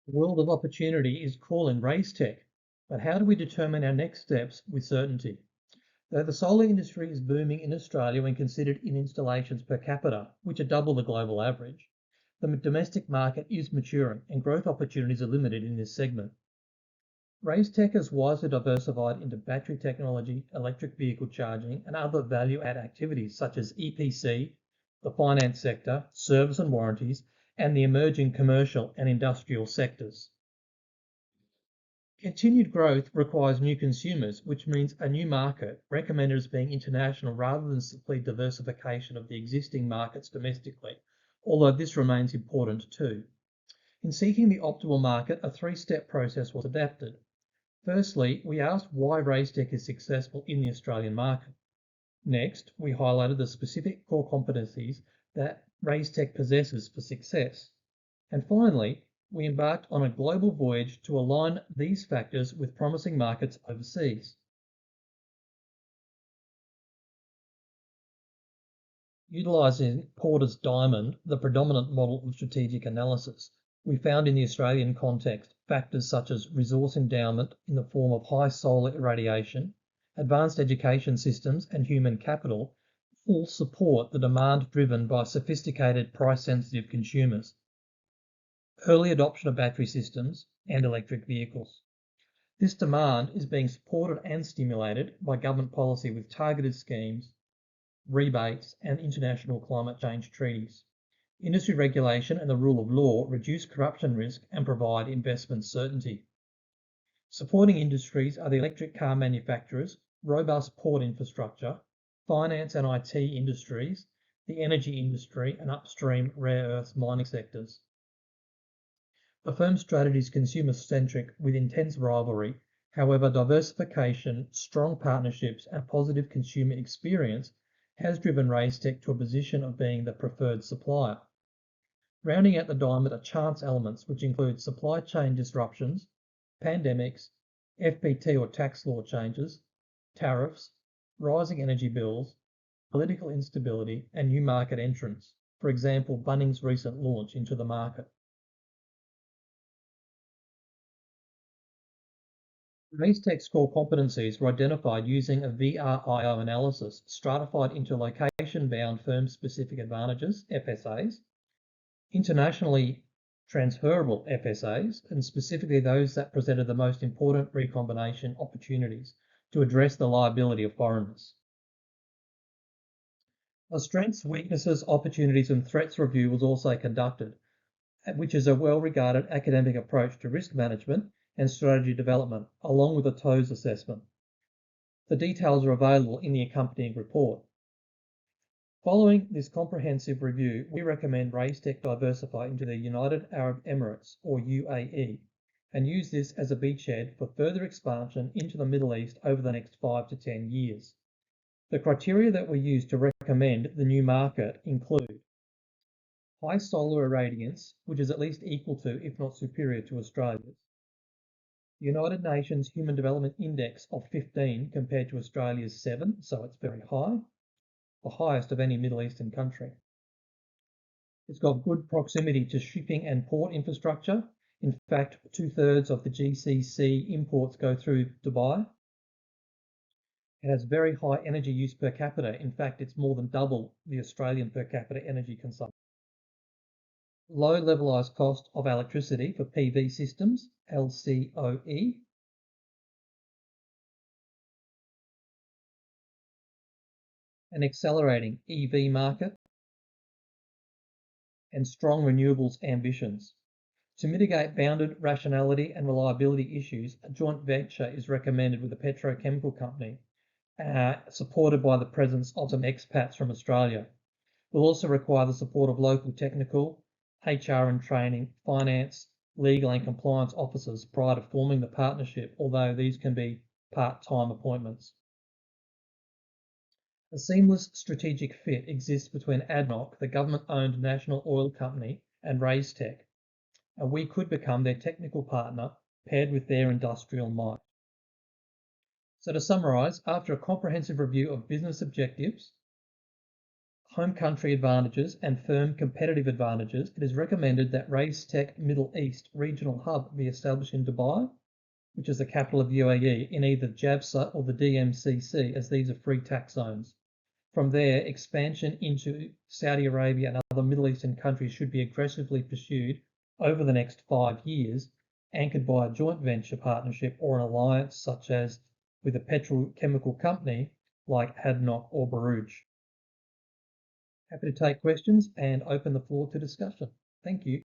The world of opportunity is calling Raystech, but how do we determine our next steps with certainty? Though the solar industry is booming in Australia when considered in installations per capita, which are double the global average, the domestic market is maturing and growth opportunities are limited in this segment. Raystech has wisely diversified into battery technology, electric vehicle charging, and other value-add activities such as EPC, the finance sector, service and warranties, and the emerging commercial and industrial sectors. Continued growth requires new consumers, which means a new market, recommended as being international rather than simply diversification of the existing markets domestically, although this remains important too. In seeking the optimal market, a three-step process was adapted. Firstly, we asked why Raystech is successful in the Australian market. Next, we highlighted the specific core competencies that Raystech possesses for success. And finally, we embarked on a global voyage to align these factors with promising markets overseas. Utilising Porter's diamond, the predominant model of strategic analysis, we found in the Australian context factors such as resource endowment in the form of high solar irradiation, advanced education systems, and human capital all support the demand driven by sophisticated price-sensitive consumers, early adoption of battery systems, and electric vehicles. This demand is being supported and stimulated by government policy with targeted schemes, rebates, and international climate change treaties. Industry regulation and the rule of law reduce corruption risk and provide investment certainty. Supporting industries are the electric car manufacturers, robust port infrastructure, finance and IT industries, the energy industry, and upstream rare earths mining sectors. The firm's strategy is consumer-centric with intense rivalry. However, diversification, strong partnerships, and positive consumer experience has driven Raystech to a position of being the preferred supplier. Rounding out the diamond are chance elements, which include supply chain disruptions, pandemics, FBT or tax law changes, tariffs, rising energy bills, political instability, and new market entrants. For example, Bunnings' recent launch into the market. Raystech's core competencies were identified using a VRIO analysis, stratified into location-bound firm-specific advantages, FSAs, internationally transferable FSAs, and specifically those that presented the most important recombination opportunities to address the liability of foreigners. A strengths, weaknesses, opportunities, and threats review was also conducted, which is a well-regarded academic approach to risk management and strategy development, along with a TOES assessment. The details are available in the accompanying report. Following this comprehensive review, we recommend Raystech diversify into the United Arab Emirates, or UAE, and use this as a beachhead for further expansion into the Middle East over the next 5 to 10 years. The criteria that we use to recommend the new market include high solar irradiance, which is at least equal to, if not superior to, Australia's, the United Nations Human Development Index of 15 compared to Australia's 7, so it's very high, the highest of any Middle Eastern country. It's got good proximity to shipping and port infrastructure. In fact, 2/3 of the GCC imports go through Dubai. It has very high energy use per capita. In fact, it's more than double the Australian per capita energy consumption. Low levelized cost of electricity for PV systems, LCOE. An accelerating EV market, and strong renewables ambitions. To mitigate bounded rationality and reliability issues, a joint venture is recommended with a petrochemical company, supported by the presence of some expats from Australia. We'll also require the support of local technical, HR and training, finance, legal and compliance officers prior to forming the partnership, although these can be part-time appointments. A seamless strategic fit exists between ADNOC, the government-owned national oil company, and Raystech, and we could become their technical partner paired with their industrial might. So to summarise, after a comprehensive review of business objectives, home country advantages and firm competitive advantages, it is recommended that Raystech Middle East Regional Hub be established in Dubai, which is the capital of UAE, in either JABSA or the DMCC, as these are free tax zones. From there, expansion into Saudi Arabia and other Middle Eastern countries should be aggressively pursued over the next 5 years, anchored by a joint venture partnership or an alliance such as with a petrochemical company like ADNOC or Borouge. Happy to take questions and open the floor to discussion. Thank you.